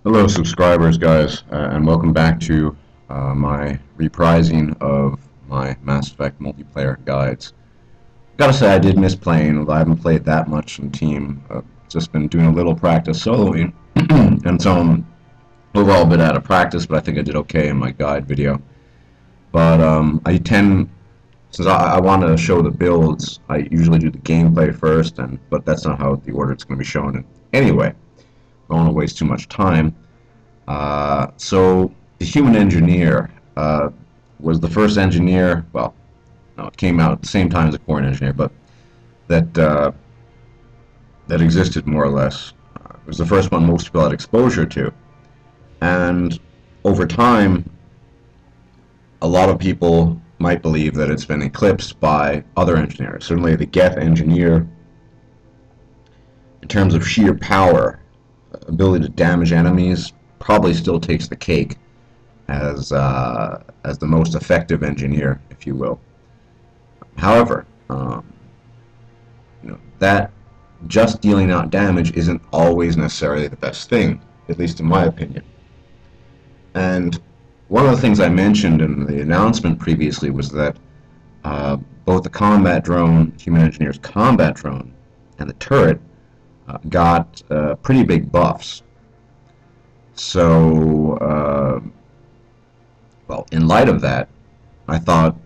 Hello, subscribers, guys, and welcome back to my reprising of my Mass Effect multiplayer guides. Gotta say, I did miss playing, although I haven't played that much in team. Just been doing a little practice soloing, and so I'm overall a bit out of practice, but I think I did okay in my guide video. But since I want to show the builds, I usually do the gameplay first, but that's not how the order it's going to be shown in. Anyway, I don't want to waste too much time. So the human engineer was the first engineer. Well, no, it came out at the same time as the core engineer, but that that existed more or less. It was the first one most people had exposure to, and over time, a lot of people might believe that it's been eclipsed by other engineers. Certainly, the Geth engineer, in terms of sheer power, ability to damage enemies, probably still takes the cake as the most effective engineer, if you will. However, that just dealing out damage isn't always necessarily the best thing, at least in my opinion. And one of the things I mentioned in the announcement previously was that both the combat drone, human engineer's combat drone, and the turret got pretty big buffs. So, well, in light of that, I thought,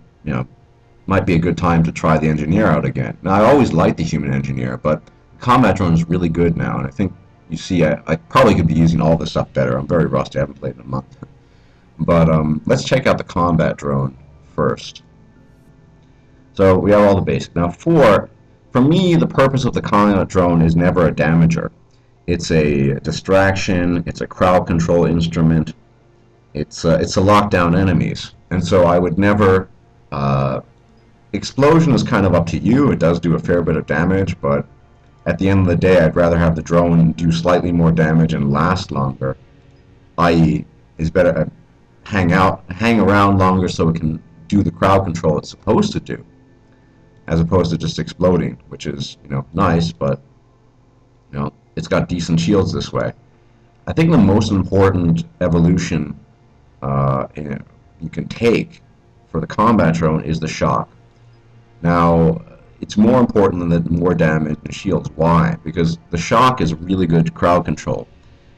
might be a good time to try the engineer out again. Now, I always liked the human engineer, but the combat drone is really good now, and I think you see, I probably could be using all this stuff better. I'm very rusty. I haven't played in a month. But let's check out the combat drone first. So we have all the basics. Now, for me, the purpose of the combat drone is never a damager. It's a distraction. It's a crowd control instrument. It's to lock down enemies. And so I would never. Explosion is kind of up to you. It does do a fair bit of damage, but at the end of the day, I'd rather have the drone do slightly more damage and last longer. I.e., is better hang around longer so it can do the crowd control it's supposed to do, as opposed to just exploding, which is nice, but it's got decent shields this way. I think the most important evolution you can take for the combat drone is the shock. Now, it's more important than the more damage and shields. Why? Because the shock is really good crowd control,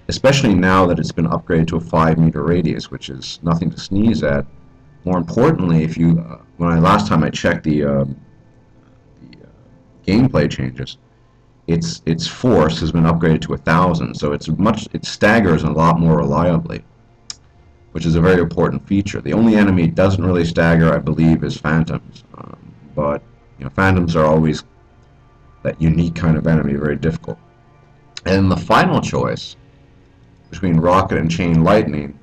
especially now that it's been upgraded to a 5-meter radius, which is nothing to sneeze at. More importantly, if you last time I checked the gameplay changes, its force has been upgraded to 1,000, so it staggers a lot more reliably, which is a very important feature. The only enemy it doesn't really stagger, I believe, is phantoms, but phantoms are always that unique kind of enemy, very difficult. And the final choice between rocket and chain lightning,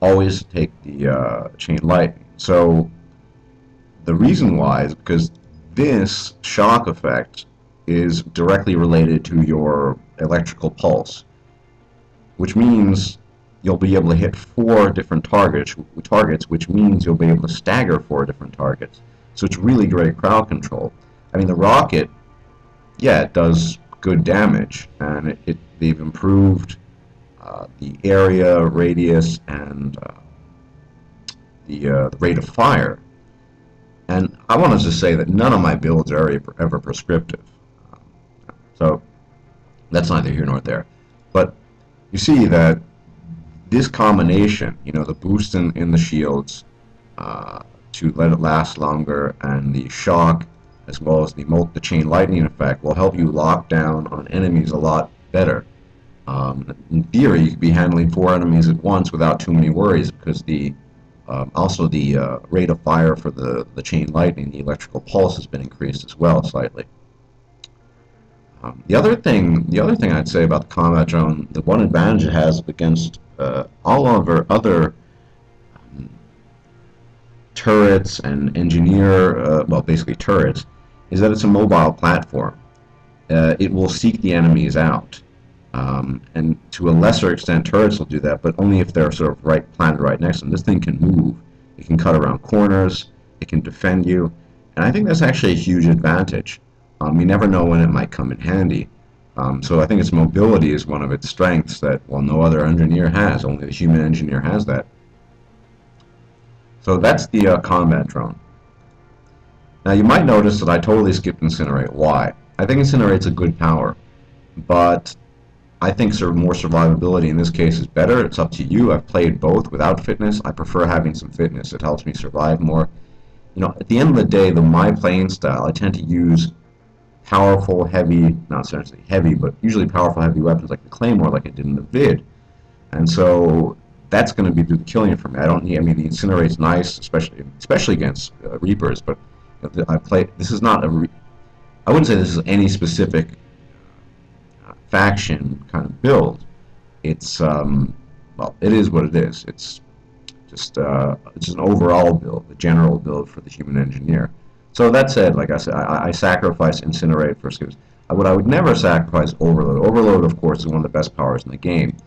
always take the chain lightning. So the reason why is because this shock effect is directly related to your electrical pulse, which means you'll be able to hit 4 different targets, which means you'll be able to stagger 4 different targets. So it's really great crowd control. I mean, the rocket, yeah, it does good damage, and they've improved the area, radius, and the rate of fire. And I want to just say that none of my builds are ever prescriptive. So that's neither here nor there. But you see that this combination, the boost in the shields to let it last longer, and the shock, as well as the chain lightning effect, will help you lock down on enemies a lot better. In theory, you could be handling 4 enemies at once without too many worries, because also the rate of fire for the chain lightning, the electrical pulse, has been increased as well slightly. The other thing I'd say about the combat drone, the one advantage it has against all of our other turrets and engineer, well, basically turrets, is that it's a mobile platform. It will seek the enemies out. And to a lesser extent, turrets will do that, but only if they're sort of planted right next to them. This thing can move. It can cut around corners. It can defend you. And I think that's actually a huge advantage. You never know when it might come in handy. So I think its mobility is one of its strengths that, well, no other engineer has. Only the human engineer has that. So that's the combat drone. Now you might notice that I totally skipped Incinerate. Why? I think Incinerate's a good power, but I think more survivability in this case is better. It's up to you. I've played both without fitness. I prefer having some fitness. It helps me survive more. You know, at the end of the day, my playing style, I tend to use powerful, heavy, not necessarily heavy, but usually powerful, heavy weapons like the Claymore, like I did in the vid. And so that's going to be the killing for me. I don't need. I mean, the Incinerate's nice, especially against Reapers, but I play. This is not a. I wouldn't say this is any specific faction kind of build. It's well, it is what it is. It's just an overall build, a general build for the human engineer. So that said, like I said, I sacrifice Incinerate for skills. What I would never sacrifice Overload. Overload, of course, is one of the best powers in the game.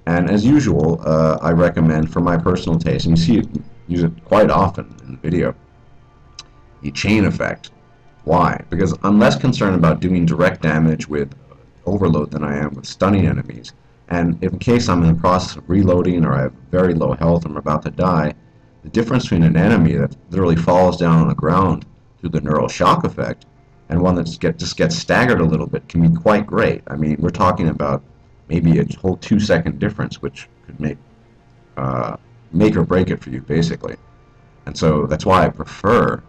And as usual, I recommend, for my personal taste, and you see it, use it quite often in the video, the chain effect. Why? Because I'm less concerned about doing direct damage with Overload than I am with stunning enemies. And if in case I'm in the process of reloading or I have very low health and I'm about to die, the difference between an enemy that literally falls down on the ground through the neural shock effect and one that just gets staggered a little bit can be quite great. I mean, we're talking about maybe a whole 2-second difference, which could make or break it for you, basically. And so that's why I prefer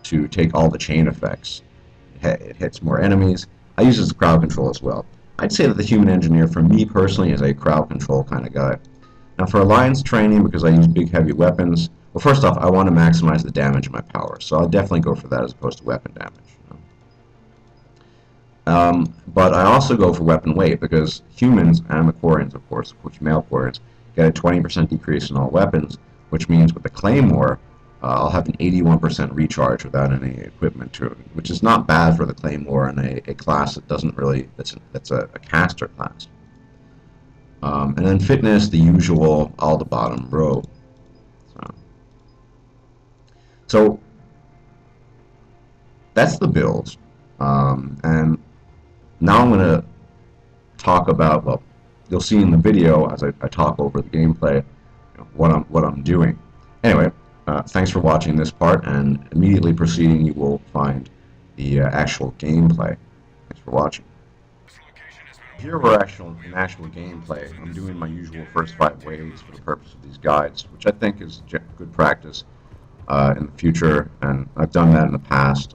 to take all the chain effects. It hits more enemies. I use it as crowd control as well. I'd say that the human engineer, for me personally, is a crowd control kind of guy. Now for alliance training, because I use big heavy weapons, well, first off, I want to maximize the damage of my power, so I'll definitely go for that as opposed to weapon damage. But I also go for weapon weight, because humans and the Quarians, of course, male Quarians, get a 20% decrease in all weapons, which means with the Claymore, I'll have an 81% recharge without any equipment to it, which is not bad for the Claymore and a class that doesn't really, that's a caster class. And then fitness, the usual, all the bottom row. So that's the build. And now I'm going to talk about, well, you'll see in the video as I talk over the gameplay, what I'm doing. Anyway, thanks for watching this part, and immediately proceeding you will find the actual gameplay. Thanks for watching. Here we're in actual gameplay. I'm doing my usual first 5 waves for the purpose of these guides, which I think is good practice in the future, and I've done that in the past,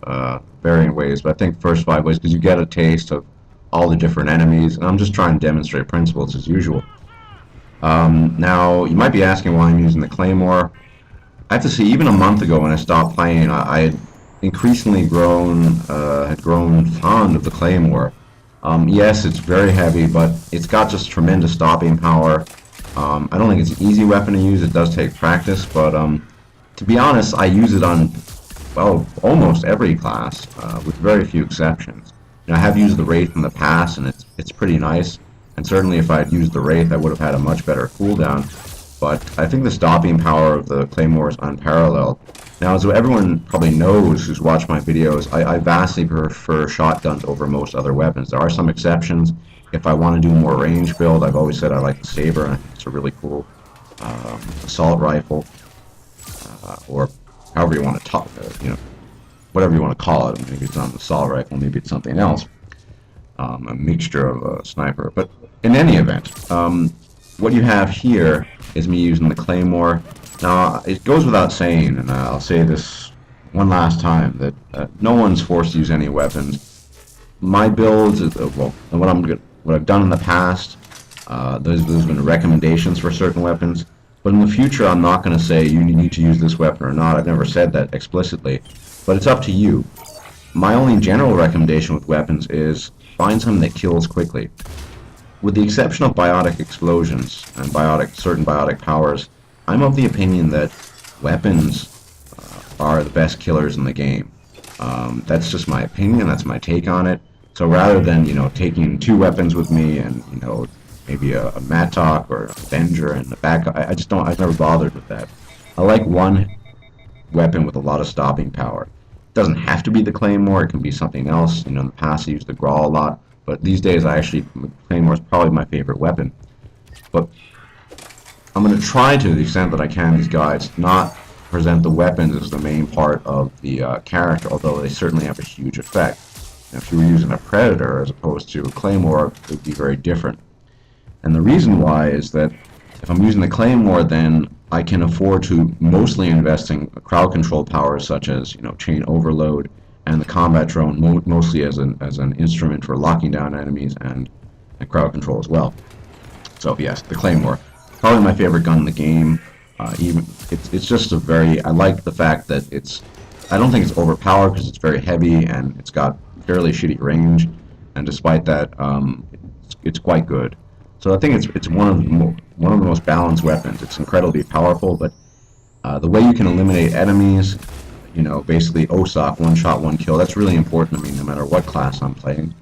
varying ways, but I think first 5 ways because you get a taste of all the different enemies, and I'm just trying to demonstrate principles as usual. Now, you might be asking why I'm using the Claymore. I have to say, even a month ago when I stopped playing, I had increasingly grown fond of the Claymore. Yes, it's very heavy, but it's got just tremendous stopping power. I don't think it's an easy weapon to use. It does take practice, but to be honest, I use it on, well, almost every class, with very few exceptions. I have used the Wraith in the past, and it's pretty nice. And certainly, if I had used the Wraith, I would have had a much better cooldown. But I think the stopping power of the Claymore is unparalleled. Now, as everyone probably knows who's watched my videos, I vastly prefer shotguns over most other weapons. There are some exceptions. If I want to do a more range build, I've always said I like the Saber, and I think it's a really cool assault rifle, or however you want to talk, whatever you want to call it. Maybe it's not an assault rifle, maybe it's something else, a mixture of a sniper. But in any event, what you have here is me using the Claymore. Now, it goes without saying, and I'll say this one last time, that no one's forced to use any weapons. My builds, well, what I've done in the past, there's been recommendations for certain weapons, but in the future I'm not going to say you need to use this weapon or not. I've never said that explicitly, but it's up to you. My only general recommendation with weapons is find something that kills quickly. With the exception of biotic explosions and certain biotic powers, I'm of the opinion that weapons are the best killers in the game. That's just my opinion, that's my take on it. So rather than, taking 2 weapons with me and, maybe a Mattock or a Avenger and a backup, I've never bothered with that. I like one weapon with a lot of stopping power. It doesn't have to be the Claymore, it can be something else. In the past I used the Grawl a lot, But these days, Claymore is probably my favorite weapon. But I'm going to try to the extent that I can in these guides not present the weapons as the main part of the character, although they certainly have a huge effect. Now, if you were using a Predator as opposed to a Claymore, it would be very different. And the reason why is that if I'm using the Claymore, then I can afford to mostly invest in crowd control powers such as chain overload and the combat drone, mostly as an instrument for locking down enemies and crowd control as well. So yes, the Claymore, probably my favorite gun in the game. It's just I like the fact that I don't think it's overpowered because it's very heavy and it's got fairly shitty range, and despite that, it's quite good. So I think it's one of the most balanced weapons. It's incredibly powerful, but the way you can eliminate enemies, basically OSOC, one shot, one kill, that's really important to me no matter what class I'm playing.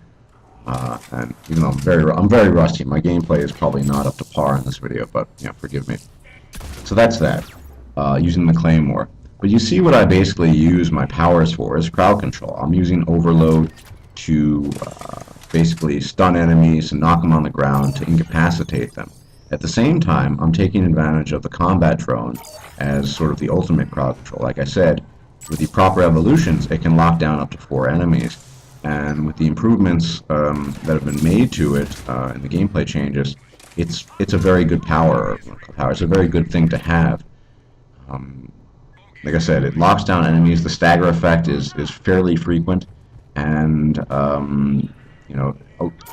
And even though I'm very rusty, my gameplay is probably not up to par in this video, but forgive me. So that's that, using the Claymore. But you see what I basically use my powers for is crowd control. I'm using overload to basically stun enemies and knock them on the ground to incapacitate them. At the same time, I'm taking advantage of the combat drone as sort of the ultimate crowd control. Like I said, with the proper evolutions, it can lock down up to 4 enemies. And with the improvements that have been made to it in the gameplay changes, it's a very good power. It's a very good thing to have. Like I said, it locks down enemies. The stagger effect is fairly frequent, and a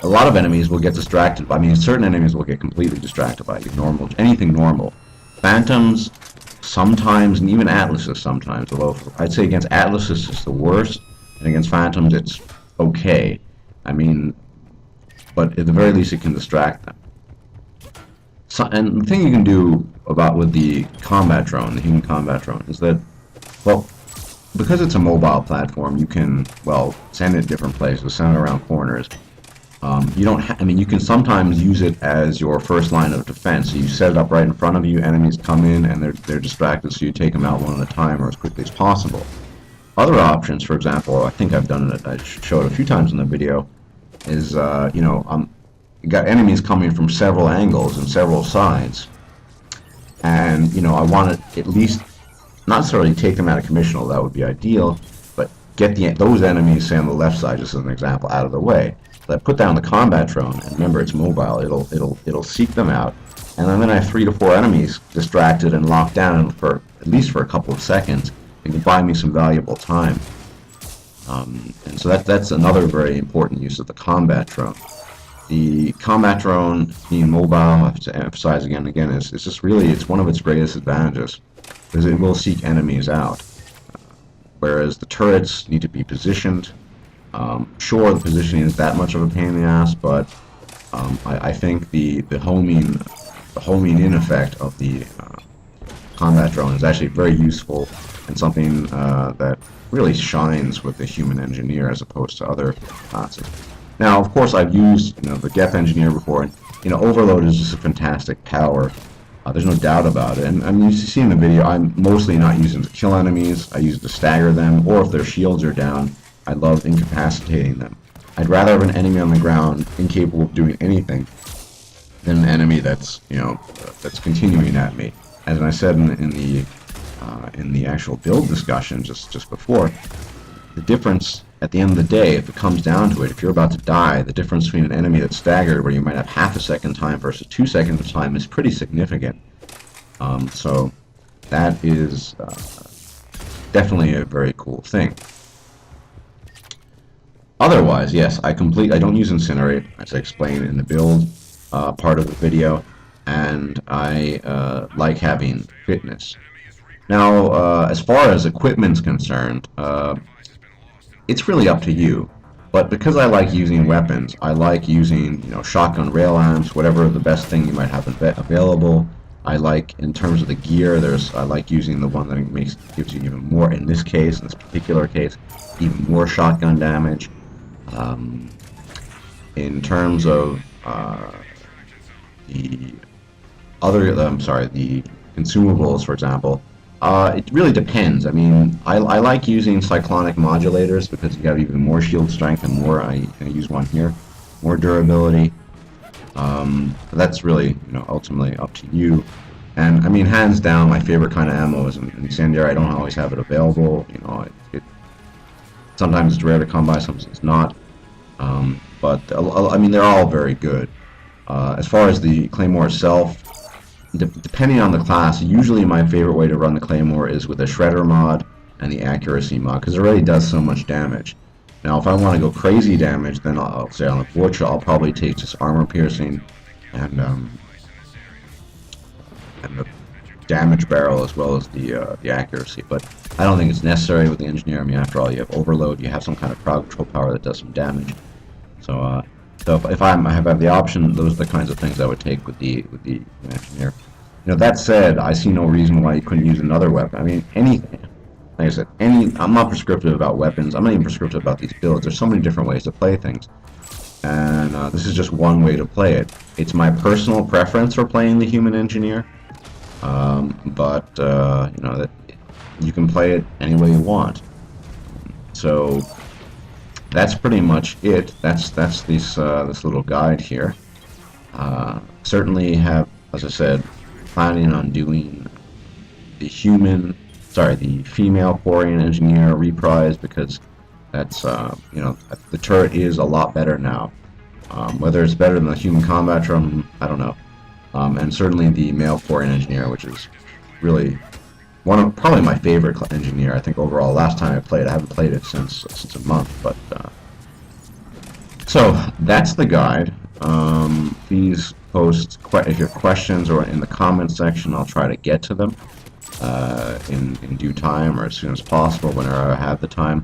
lot of enemies will get distracted. I mean, certain enemies will get completely distracted by anything normal. Phantoms sometimes, and even Atlases sometimes. Although I'd say against Atlases it's the worst, and against Phantoms it's okay. I mean, but at the very least it can distract them. So, and the thing you can do with the combat drone, the human combat drone, is that, well, because it's a mobile platform, you can, send it different places, send it around corners. You can sometimes use it as your first line of defense. So you set it up right in front of you, enemies come in and they're distracted, so you take them out one at a time or as quickly as possible. Other options, for example, I think I've done it, I showed a few times in the video, is, you got enemies coming from several angles and several sides, and I want to at least not necessarily take them out of commission, although that would be ideal, but get those enemies, say on the left side, just as an example, out of the way. So I put down the combat drone, and remember it's mobile. It'll seek them out, and then I have 3 to 4 enemies distracted and locked down for at least for a couple of seconds. It can buy me some valuable time, and so that's another very important use of the combat drone. The combat drone being mobile, I have to emphasize again and again, is just really, it's one of its greatest advantages, because it will seek enemies out. Whereas the turrets need to be positioned. Sure, the positioning is that much of a pain in the ass, but I think the homing in effect of the combat drone is actually very useful and something that really shines with the human engineer as opposed to other classes. Now, of course, I've used the Geth engineer before, and overload is just a fantastic power. There's no doubt about it. And I mean, you see in the video, I'm mostly not using to kill enemies. I use it to stagger them, or if their shields are down, I love incapacitating them. I'd rather have an enemy on the ground incapable of doing anything than an enemy that's that's continuing at me. As I said in the actual build discussion just before, the difference at the end of the day, if it comes down to it, if you're about to die, the difference between an enemy that's staggered, where you might have half a second time versus 2 seconds of time, is pretty significant. So that is definitely a very cool thing. Otherwise, yes, I don't use Incinerate, as I explained in the build part of the video, and I like having Fitness. Now, as far as equipment's concerned, it's really up to you. But because I like using weapons, I like using shotgun rail amps, whatever the best thing you might have available. I like, in terms of the gear, I like using the one that gives you even more, in this particular case, even more shotgun damage. In terms of the consumables, for example, it really depends. I mean, I like using cyclonic modulators because you have even more shield strength and more. I use one here. more durability. But that's really, ultimately up to you. And I mean, hands down, my favorite kind of ammo is in Incendiary. I don't always have it available. Sometimes it's rare to come by, sometimes it's not. But I mean, they're all very good. As far as the Claymore itself, depending on the class, usually my favorite way to run the Claymore is with a Shredder mod and the Accuracy mod, because it really does so much damage. Now, if I want to go crazy damage, then I'll say on the Butcher, I'll probably take just armor piercing and the damage barrel as well as the accuracy. But I don't think it's necessary with the engineer. I mean, after all, you have overload, you have some kind of crowd control power that does some damage. So, if I have the option, those are the kinds of things I would take with the engineer. That said, I see no reason why you couldn't use another weapon. I mean, anything. Like I said, I'm not prescriptive about weapons. I'm not even prescriptive about these builds. There's so many different ways to play things. And this is just one way to play it. It's my personal preference for playing the human engineer. But that you can play it any way you want. So that's pretty much it. That's this little guide here. Certainly have, as I said, planning on doing the female Quarian engineer reprise, because that's the turret is a lot better now. Whether it's better than the human combat drum, I don't know. And certainly the male Quarian engineer, which is really probably my favorite engineer. I think overall. Last time I played, I haven't played it since a month. But so that's the guide. Please post if you have questions or in the comments section. I'll try to get to them in due time or as soon as possible whenever I have the time.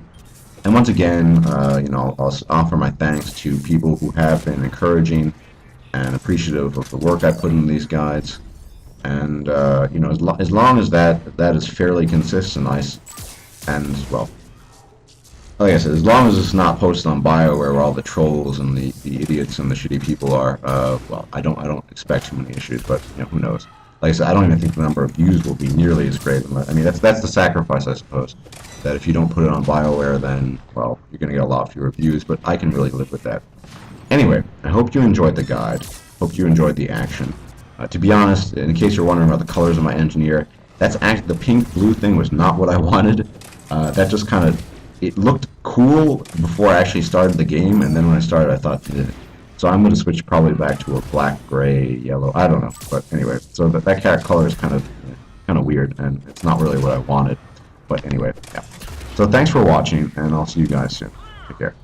And once again, I'll offer my thanks to people who have been encouraging and appreciative of the work I put in these guides. And as long as that is fairly consistent, well, like I said, as long as it's not posted on BioWare where all the trolls and the idiots and the shitty people are, well, I don't expect too many issues, but who knows. Like I said, I don't even think the number of views will be nearly as great. I mean, that's the sacrifice, I suppose. That if you don't put it on BioWare, then, well, you're going to get a lot fewer views, but I can really live with that. Anyway, I hope you enjoyed the guide. Hope you enjoyed the action. To be honest, in case you're wondering about the colors of my engineer, the pink-blue thing was not what I wanted. That just kind of, it looked cool before I actually started the game, and then when I started, I thought, so I'm going to switch probably back to a black, gray, yellow. I don't know, but anyway, so that cat color is kind of weird, and it's not really what I wanted. But anyway, yeah. So thanks for watching, and I'll see you guys soon. Take care.